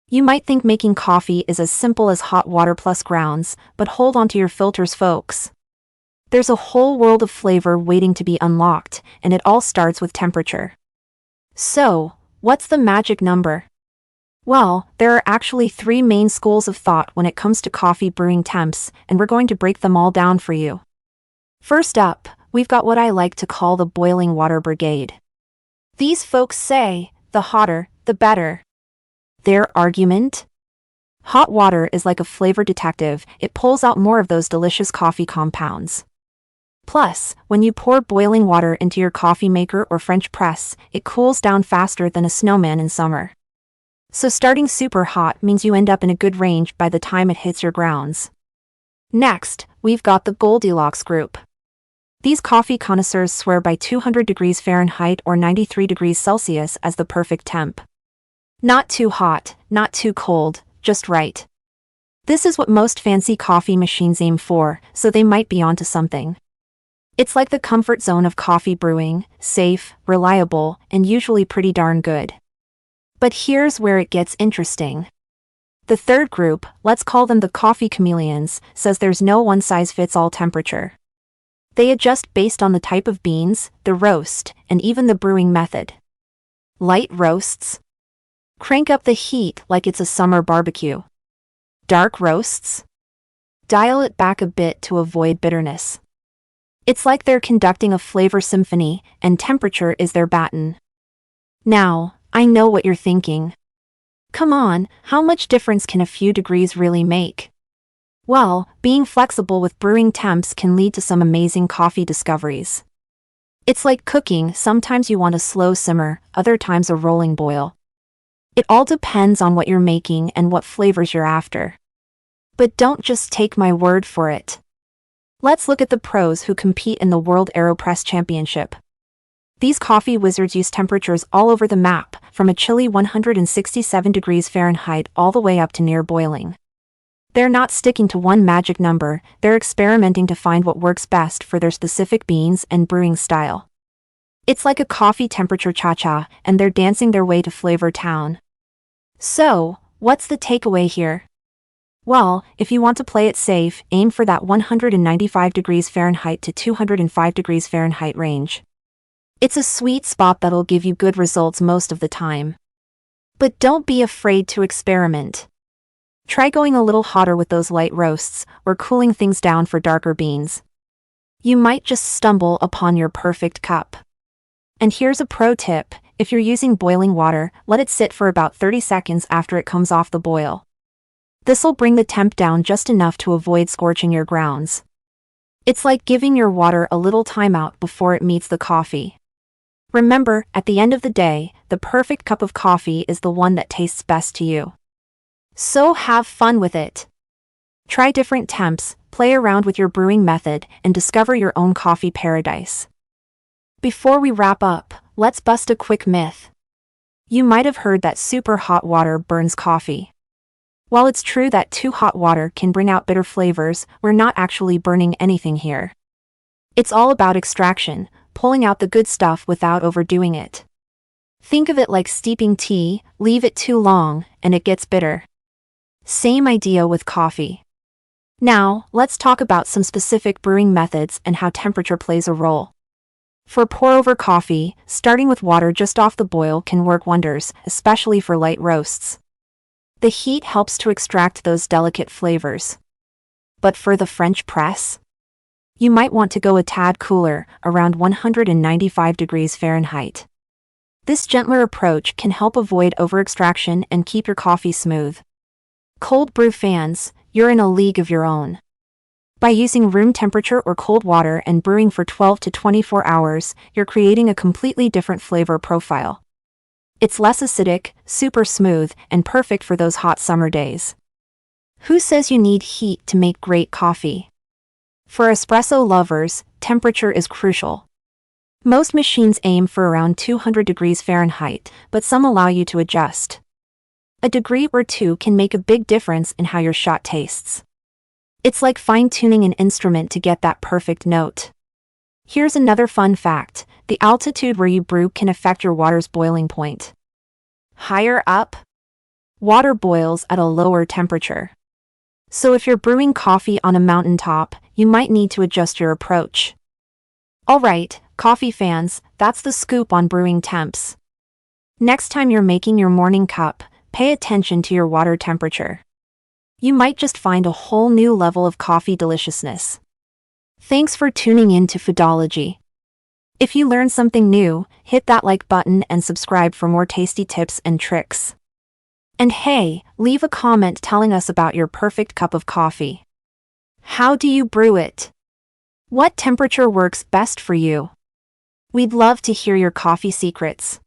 You might think making coffee is as simple as hot water plus grounds, but hold on to your filters, folks. There's a whole world of flavor waiting to be unlocked, and it all starts with temperature. So, what's the magic number? Well, there are actually 3 main schools of thought when it comes to coffee brewing temps, and we're going to break them all down for you. First up, we've got what I like to call the boiling water brigade. These folks say, the hotter, the better. Their argument? Hot water is like a flavor detective, it pulls out more of those delicious coffee compounds. Plus, when you pour boiling water into your coffee maker or French press, it cools down faster than a snowman in summer. So starting super hot means you end up in a good range by the time it hits your grounds. Next, we've got the Goldilocks Group. These coffee connoisseurs swear by 200 degrees Fahrenheit or 93 degrees Celsius as the perfect temp. Not too hot, not too cold, just right. This is what most fancy coffee machines aim for, so they might be onto something. It's like the comfort zone of coffee brewing, safe, reliable, and usually pretty darn good. But here's where it gets interesting. The third group, let's call them the coffee chameleons, says there's no one-size-fits-all temperature. They adjust based on the type of beans, the roast, and even the brewing method. Light roasts? Crank up the heat like it's a summer barbecue. Dark roasts? Dial it back a bit to avoid bitterness. It's like they're conducting a flavor symphony, and temperature is their baton. Now, I know what you're thinking. Come on, how much difference can a few degrees really make? Well, being flexible with brewing temps can lead to some amazing coffee discoveries. It's like cooking, sometimes you want a slow simmer, other times a rolling boil. It all depends on what you're making and what flavors you're after. But don't just take my word for it. Let's look at the pros who compete in the World AeroPress Championship. These coffee wizards use temperatures all over the map, from a chilly 167 degrees Fahrenheit all the way up to near boiling. They're not sticking to one magic number, they're experimenting to find what works best for their specific beans and brewing style. It's like a coffee temperature cha-cha, and they're dancing their way to Flavor Town. So, what's the takeaway here? Well, if you want to play it safe, aim for that 195 degrees Fahrenheit to 205 degrees Fahrenheit range. It's a sweet spot that'll give you good results most of the time. But don't be afraid to experiment. Try going a little hotter with those light roasts, or cooling things down for darker beans. You might just stumble upon your perfect cup. And here's a pro tip, if you're using boiling water, let it sit for about 30 seconds after it comes off the boil. This'll bring the temp down just enough to avoid scorching your grounds. It's like giving your water a little timeout before it meets the coffee. Remember, at the end of the day, the perfect cup of coffee is the one that tastes best to you. So have fun with it. Try different temps, play around with your brewing method, and discover your own coffee paradise. Before we wrap up, let's bust a quick myth. You might have heard that super hot water burns coffee. While it's true that too hot water can bring out bitter flavors, we're not actually burning anything here. It's all about extraction, pulling out the good stuff without overdoing it. Think of it like steeping tea, leave it too long, and it gets bitter. Same idea with coffee. Now, let's talk about some specific brewing methods and how temperature plays a role. For pour-over coffee, starting with water just off the boil can work wonders, especially for light roasts. The heat helps to extract those delicate flavors. But for the French press? You might want to go a tad cooler, around 195 degrees Fahrenheit. This gentler approach can help avoid overextraction and keep your coffee smooth. Cold brew fans, you're in a league of your own. By using room temperature or cold water and brewing for 12 to 24 hours, you're creating a completely different flavor profile. It's less acidic, super smooth, and perfect for those hot summer days. Who says you need heat to make great coffee? For espresso lovers, temperature is crucial. Most machines aim for around 200 degrees Fahrenheit, but some allow you to adjust. A degree or two can make a big difference in how your shot tastes. It's like fine-tuning an instrument to get that perfect note. Here's another fun fact, the altitude where you brew can affect your water's boiling point. Higher up? Water boils at a lower temperature. So if you're brewing coffee on a mountaintop, you might need to adjust your approach. Alright, coffee fans, that's the scoop on brewing temps. Next time you're making your morning cup, pay attention to your water temperature. You might just find a whole new level of coffee deliciousness. Thanks for tuning in to Foodology. If you learned something new, hit that like button and subscribe for more tasty tips and tricks. And hey, leave a comment telling us about your perfect cup of coffee. How do you brew it? What temperature works best for you? We'd love to hear your coffee secrets.